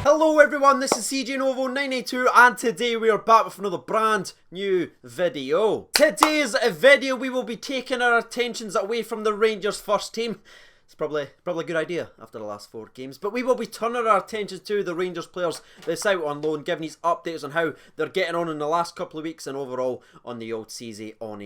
Hello everyone, this is CJ Novo982 and today we are back with another brand new video. Today's video we will be taking our attentions away from the Rangers first team. It's probably a good idea after the last 4 games, but we will be turning our attention to the Rangers players that's out on loan, giving these updates on how they're getting on in the last couple of weeks and overall on the old CZ on.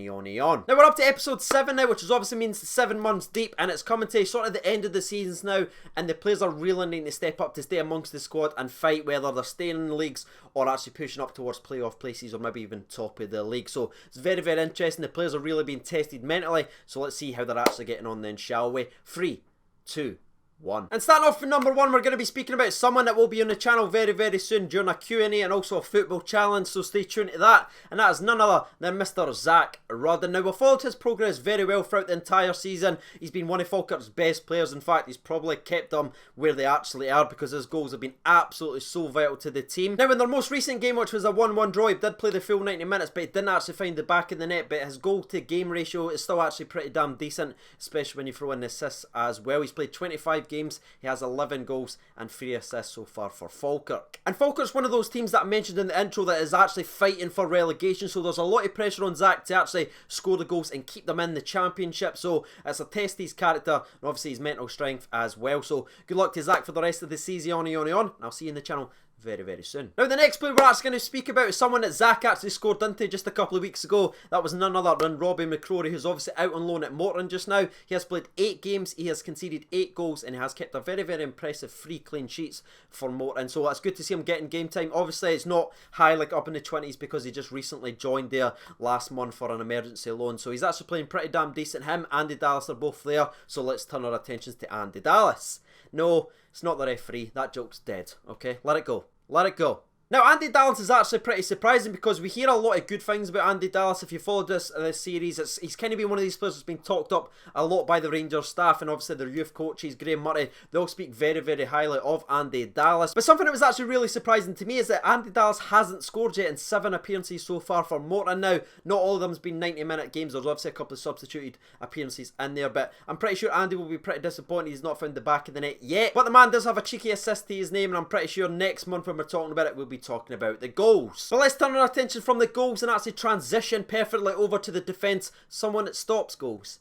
Now we're up to episode 7 now, which obviously means 7 months deep, and it's coming to sort of the end of the seasons now, and the players are really needing to step up to stay amongst the squad and fight whether they're staying in the leagues or actually pushing up towards playoff places or maybe even top of the league. So it's very, very interesting. The players are really being tested mentally, so let's see how they're actually getting on then, shall we? 3, 2, 1. And starting off with number 1, we're going to be speaking about someone that will be on the channel very, very soon during a Q&A and also a football challenge, so stay tuned to that. And that is none other than Mr. Zach Rudden. Now, we've followed his progress very well throughout the entire season. He's been one of Falkirk's best players. In fact, he's probably kept them where they actually are because his goals have been absolutely so vital to the team. Now, in their most recent game, which was a 1-1 draw, he did play the full 90 minutes, but he didn't actually find the back of the net. But his goal-to-game ratio is still actually pretty damn decent, especially when you throw in the assists as well. He's played 25 games. He has 11 goals and 3 assists so far for Falkirk. And Falkirk's one of those teams that I mentioned in the intro that is actually fighting for relegation, so there's a lot of pressure on Zach to actually score the goals and keep them in the championship. So it's a test of his character and obviously his mental strength as well. So good luck to Zach for the rest of the season on. And I'll see you in the channel very, very soon. Now, the next player we're actually going to speak about is someone that Zach actually scored into just a couple of weeks ago. That was none other than Robbie McCrory, who's obviously out on loan at Morton just now. He has played 8 games, he has conceded 8 goals, and he has kept a very, very impressive 3 clean sheets for Morton. So it's good to see him getting game time. Obviously, it's not high like up in the 20s because he just recently joined there last month for an emergency loan. So he's actually playing pretty damn decent. Him and Andy Dallas are both there. So let's turn our attentions to Andy Dallas. No, it's not the referee. That joke's dead. Okay, let it go. Let it go. Now, Andy Dallas is actually pretty surprising because we hear a lot of good things about Andy Dallas. If you followed this series, he's kind of been one of these players that's been talked up a lot by the Rangers staff and obviously their youth coaches, Graham Murray. They all speak very, very highly of Andy Dallas. But something that was actually really surprising to me is that Andy Dallas hasn't scored yet in 7 appearances so far for Morton. Now, not all of them has been 90-minute games. There's obviously a couple of substituted appearances in there, but I'm pretty sure Andy will be pretty disappointed he's not found the back of the net yet. But the man does have a cheeky assist to his name, and I'm pretty sure next month when we're talking about it, we'll be talking about the goals. But let's turn our attention from the goals and actually transition perfectly over to the defence. Someone that stops goals.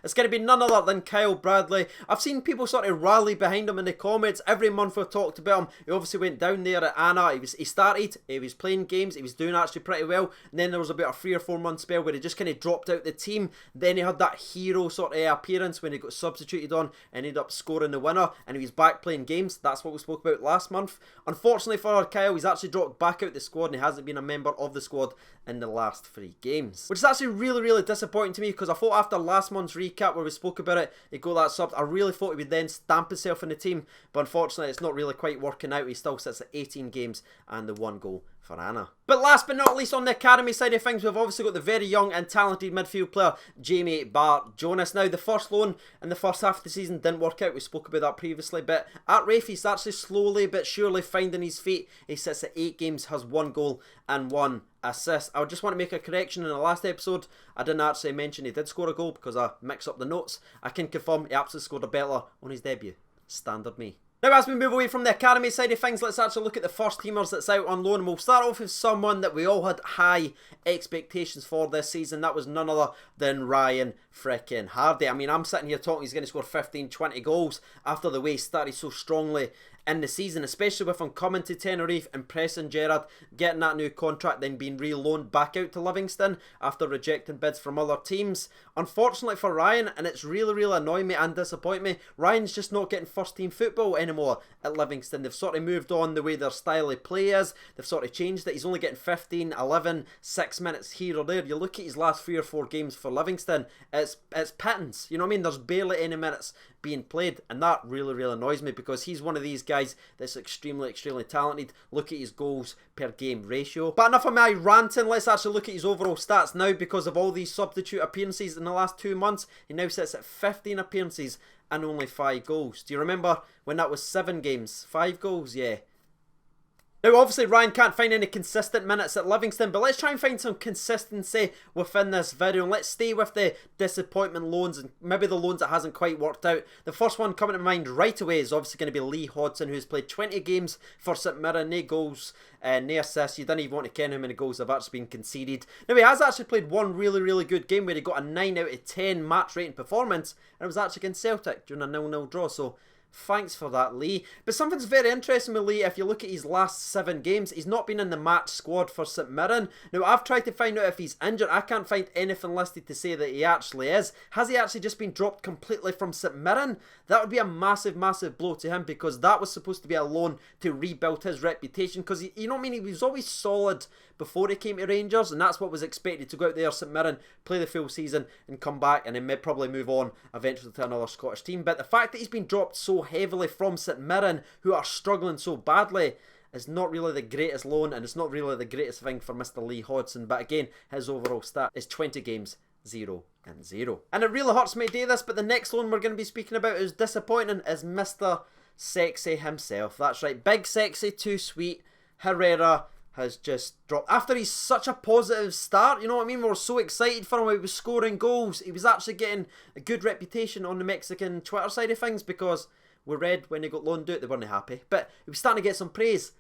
It's going to be none other than Kyle Bradley. I've seen people sort of rally behind him in the comments. Every month we've talked about him. He obviously went down there at Anna. He started, he was playing games, he was doing actually pretty well. And then there was about a 3 or 4 month spell where he just kind of dropped out the team. Then he had that hero sort of appearance when he got substituted on and ended up scoring the winner. And he was back playing games. That's what we spoke about last month. Unfortunately for Kyle, he's actually dropped back out the squad and he hasn't been a member of the squad in the last 3 games. Which is actually really, really disappointing to me because I thought after last month's recap where we spoke about it, he got that sub. I really thought he would then stamp himself in the team, but unfortunately it's not really quite working out. He still sits at 18 games and the 1 goal for Anna. But last but not least on the academy side of things, we've obviously got the very young and talented midfield player Jamie Barr-Jonas. Now, the first loan in the first half of the season didn't work out. We spoke about that previously, but at Rafe he's actually slowly but surely finding his feet. He sits at 8 games, has 1 goal and 1 assist. I just want to make a correction. In the last episode I didn't actually mention he did score a goal because I mixed up the notes. I can confirm he absolutely scored a belter on his debut. Standard me. Now, as we move away from the academy side of things, let's actually look at the first teamers that's out on loan. And we'll start off with someone that we all had high expectations for this season. That was none other than Ryan frickin' Hardie. I mean, I'm sitting here talking he's going to score 15, 20 goals after the way he started so strongly in the season, especially with him coming to Tenerife, impressing Gerrard, getting that new contract, then being re-loaned back out to Livingston after rejecting bids from other teams. Unfortunately for Ryan, and it's really, really annoying me and disappoint me, Ryan's just not getting first team football anymore at Livingston. They've sort of moved on the way their style of play is. They've sort of changed it. He's only getting 15, 11, 6 minutes here or there. You look at his last 3 or 4 games for Livingston, it's pittance. You know what I mean? There's barely any minutes being played, and that really, really annoys me because he's one of these guys that's extremely, extremely talented. Look at his goals per game ratio. But enough of my ranting, let's actually look at his overall stats now because of all these substitute appearances in the last 2 months. He now sits at 15 appearances and only 5 goals. Do you remember when that was 7 games? 5 goals? Yeah. Now obviously Ryan can't find any consistent minutes at Livingston, but let's try and find some consistency within this video, and let's stay with the disappointment loans and maybe the loans that hasn't quite worked out. The first one coming to mind right away is obviously going to be Lee Hodson, who's played 20 games for St Mirren, no goals, no assists. You didn't even want to ken how many goals have actually been conceded. Now he has actually played one really good game where he got a 9 out of 10 match rating performance, and it was actually against Celtic during a 0-0 draw, so thanks for that, Lee. But something's very interesting with Lee. If you look at his last 7 games, he's not been in the match squad for St Mirren. Now, I've tried to find out if he's injured. I can't find anything listed to say that he actually is. Has he actually just been dropped completely from St Mirren? That would be a massive blow to him, because that was supposed to be a loan to rebuild his reputation. Because, you know what I mean, he was always solid before he came to Rangers, and that's what was expected, to go out there, St Mirren, play the full season and come back and then probably move on eventually to another Scottish team. But the fact that he's been dropped so heavily from St Mirren, who are struggling so badly, is not really the greatest loan, and it's not really the greatest thing for Mr. Lee Hodson. But again, his overall stat is 20 games, 0-0. And it really hurts me to do this, but the next loan we're going to be speaking about is disappointing, is Mr. Sexy himself. That's right, Big Sexy, Too Sweet, Herrera has just dropped. After he's such a positive start, you know what I mean? We were so excited for him. He was scoring goals. He was actually getting a good reputation on the Mexican Twitter side of things, because we read when he got loaned out, they weren't happy. But he was starting to get some praise.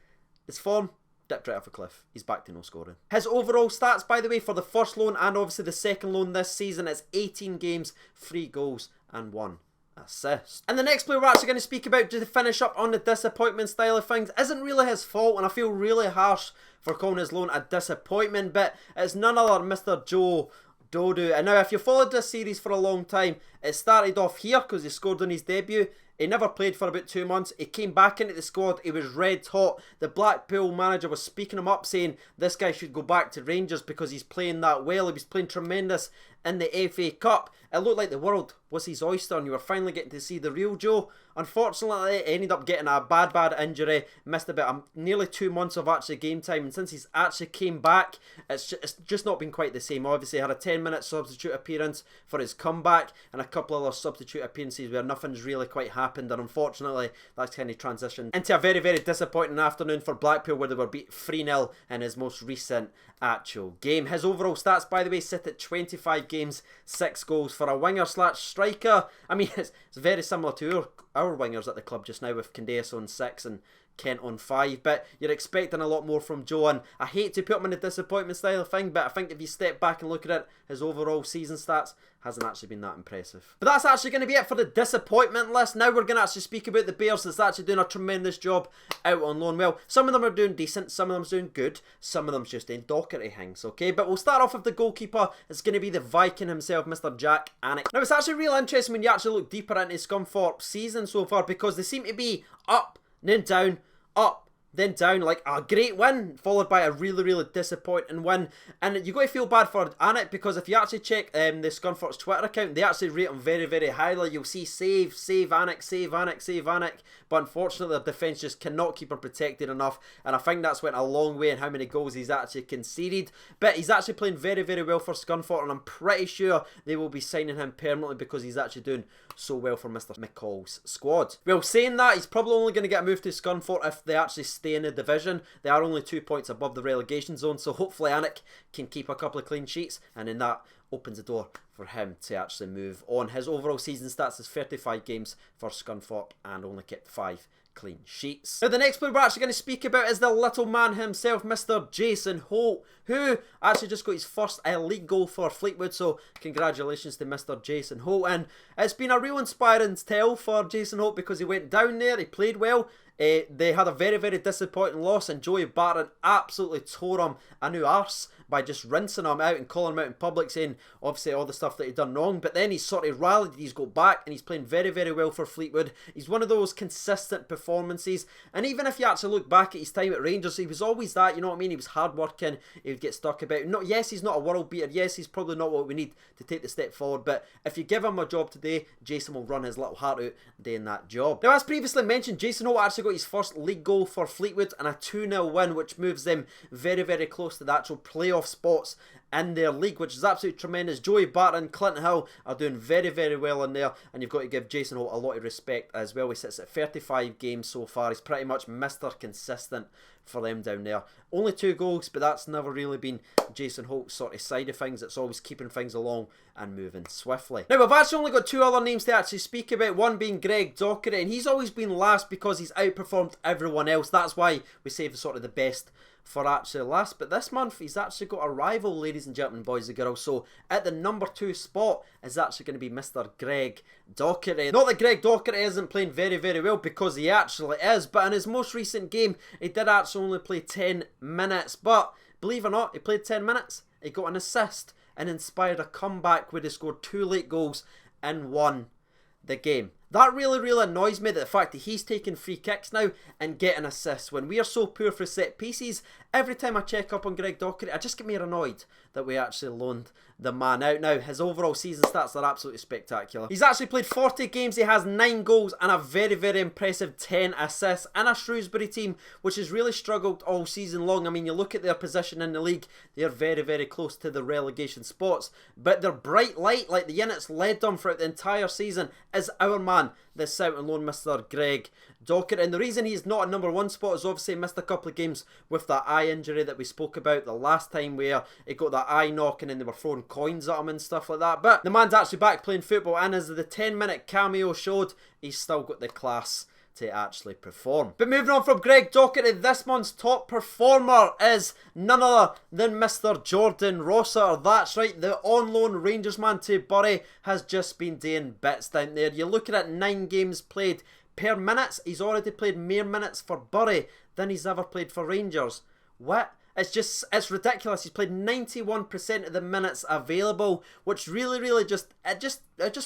His form dipped right off a cliff. He's back to no scoring. His overall stats, by the way, for the first loan and obviously the second loan this season, is 18 games, 3 goals and 1 assist. And the next player we're actually going to speak about, to finish up on the disappointment style of things, isn't really his fault, and I feel really harsh for calling his loan a disappointment, but it's none other than Mr. Joe Dodu. And now, if you followed this series for a long time, it started off here because he scored on his debut. He never played for about 2 months. He came back into the squad. He was red hot. The Blackpool manager was speaking him up, saying this guy should go back to Rangers because he's playing that well. He was playing tremendous in the FA Cup. It looked like the world was his oyster, and you were finally getting to see the real Joe. Unfortunately, he ended up getting a bad injury. Missed about nearly 2 months of actually game time, and since he's actually came back, it's just not been quite the same. Obviously, he had a 10-minute substitute appearance for his comeback, and a couple other substitute appearances where nothing's really quite happened, and unfortunately, that's kind of transitioned into a very disappointing afternoon for Blackpool, where they were beat 3-0 in his most recent actual game. His overall stats, by the way, sit at 25 games, 6 goals for a winger/striker. I mean, it's very similar to our wingers at the club just now, with Candeas on 6 and Kent on 5, but you're expecting a lot more from Joe, and I hate to put him in a disappointment style of thing, but I think if you step back and look at it, his overall season stats hasn't actually been that impressive. But that's actually going to be it for the disappointment list. Now we're going to actually speak about the Bears that's actually doing a tremendous job out on loan. Well, some of them are doing decent, some of them's doing good, some of them's just doing Docherty things, okay? But we'll start off with the goalkeeper. It's going to be the Viking himself, Mr. Jack Anick. Now it's actually real interesting when you actually look deeper into Scunthorpe's season so far, because they seem to be up, then down, up, then down. Like a great win followed by a really disappointing win, and you got to feel bad for Anick, because if you actually check the Scunthorpe's Twitter account, they actually rate him very highly. You'll see save Anick, save Anick, but unfortunately their defence just cannot keep him protected enough, and I think that's went a long way in how many goals he's actually conceded. But he's actually playing very well for Scunthorpe, and I'm pretty sure they will be signing him permanently because he's actually doing so well for Mr. McCall's squad. Well, saying that, he's probably only going to get a move to Scunthorpe if they actually stay in the division. They are only 2 points above the relegation zone, so hopefully Anick can keep a couple of clean sheets, and then that opens the door for him to actually move on. His overall season stats is 35 games for Scunthorpe and only kept 5 clean sheets. Now the next player we're actually going to speak about is the little man himself, Mr. Jason Holt, who actually just got his first league goal for Fleetwood, so congratulations to Mr. Jason Holt. And it's been a real inspiring tale for Jason Holt, because he went down there, he played well. They had a very disappointing loss, and Joey Barton absolutely tore him a new arse by just rinsing him out and calling him out in public, saying obviously all the stuff that he'd done wrong. But then he's sort of rallied, he's got back, and he's playing very well for Fleetwood. He's one of those consistent performances, and even if you actually look back at his time at Rangers, he was always that, you know what I mean? He was hard working, he would get stuck about. No, yes, he's not a world beater, yes, he's probably not what we need to take the step forward, but if you give him a job today, Jason will run his little heart out doing that job. Now, as previously mentioned, Jason Holt actually got his first league goal for Fleetwood and a 2-0 win, which moves them very close to the actual playoff spots in their league, which is absolutely tremendous. Joey Barton, Clinton Hill are doing very, very well in there, and you've got to give Jason Holt a lot of respect as well. He sits at 35 games so far. He's pretty much Mr. Consistent for them down there. Only 2 goals, but that's never really been Jason Holt's sort of side of things. It's always keeping things along and moving swiftly. Now, we've actually only got 2 other names to actually speak about, one being Greg Docherty, and he's always been last because he's outperformed everyone else. That's why we save sort of the best for actually last. But this month, he's actually got a rival, ladies and gentlemen, boys and girls. So, at the number 2 spot is actually going to be Mr. Greg Docherty. Not that Greg Docherty isn't playing very, very well, because he actually is, but in his most recent game, he did actually only play 10 minutes. But, believe it or not, he played 10 minutes, he got an assist, and inspired a comeback where he scored 2 late goals and won the game. That really, really annoys me, that the fact that he's taking free kicks now and getting assists when we are so poor for set pieces. Every time I check up on Greg Docherty, I just get more annoyed that we actually loaned the man out. Now, his overall season stats are absolutely spectacular. He's actually played 40 games, he has 9 goals and a very, very impressive 10 assists in a Shrewsbury team which has really struggled all season long. I mean, you look at their position in the league, they're very, very close to the relegation spots, but their bright light, like the units led them throughout the entire season, is our man, this out on loan, Mr. Greg Docherty. And the reason he's not a number 1 spot is obviously he missed a couple of games with that eye injury that we spoke about the last time, where he got that eye knock and then they were throwing coins at him and stuff like that. But the man's actually back playing football, and as the 10-minute cameo showed, he's still got the class to actually perform. But moving on from Greg Docherty, this month's top performer is none other than Mr. Jordan Rossiter. That's right, the on loan Rangers man to Bury has just been doing bits down there. You're looking at 9 games played per minutes. He's already played more minutes for Bury than he's ever played for Rangers. What? It's ridiculous. He's played 91% of the minutes available, which really, really just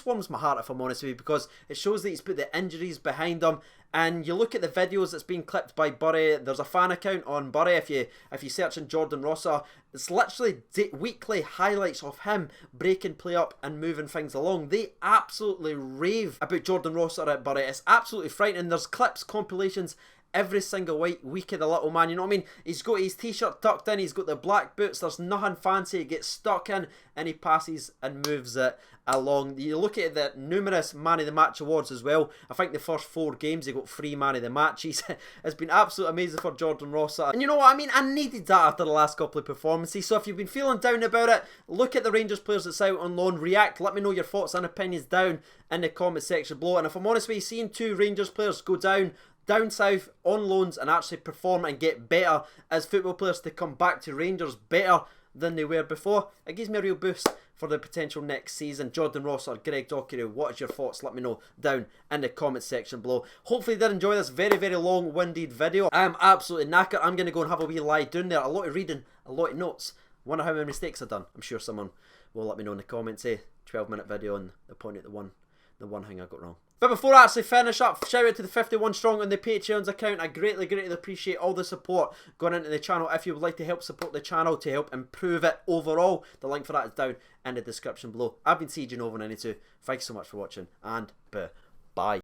warms my heart, if I'm honest with you, because it shows that he's put the injuries behind him. And you look at the videos that's being clipped by Bury. There's a fan account on Bury. If you search in Jordan Rossiter, it's literally weekly highlights of him breaking play up and moving things along. They absolutely rave about Jordan Rossiter at Bury. It's absolutely frightening. There's clips, compilations every single week of the little man, you know what I mean? He's got his t-shirt tucked in, he's got the black boots, there's nothing fancy, he gets stuck in and he passes and moves it along. You look at the numerous Man of the Match awards as well. I think the first 4 games he got 3 Man of the Matches. It's been absolutely amazing for Jordan Rossiter. And you know what I mean? I needed that after the last couple of performances. So if you've been feeling down about it, look at the Rangers players that's out on loan, react, let me know your thoughts and opinions down in the comment section below. And if I'm honest with you, seeing 2 Rangers players go down south on loans and actually perform and get better as football players to come back to Rangers better than they were before, it gives me a real boost for the potential next season. Jordan Rossiter, Greg Docherty, what is your thoughts? Let me know down in the comment section below. Hopefully you did enjoy this very, very long-winded video. I am absolutely knackered. I'm going to go and have a wee lie down there. A lot of reading, a lot of notes. Wonder how many mistakes I've done. I'm sure someone will let me know in the comments. 12-minute video and they point at the one thing I got wrong. But before I actually finish up, shout out to the 51 Strong on the Patreon's account. I greatly appreciate all the support going into the channel. If you would like to help support the channel to help improve it overall, the link for that is down in the description below. I've been CJ Nova92. Thanks so much for watching, and bye.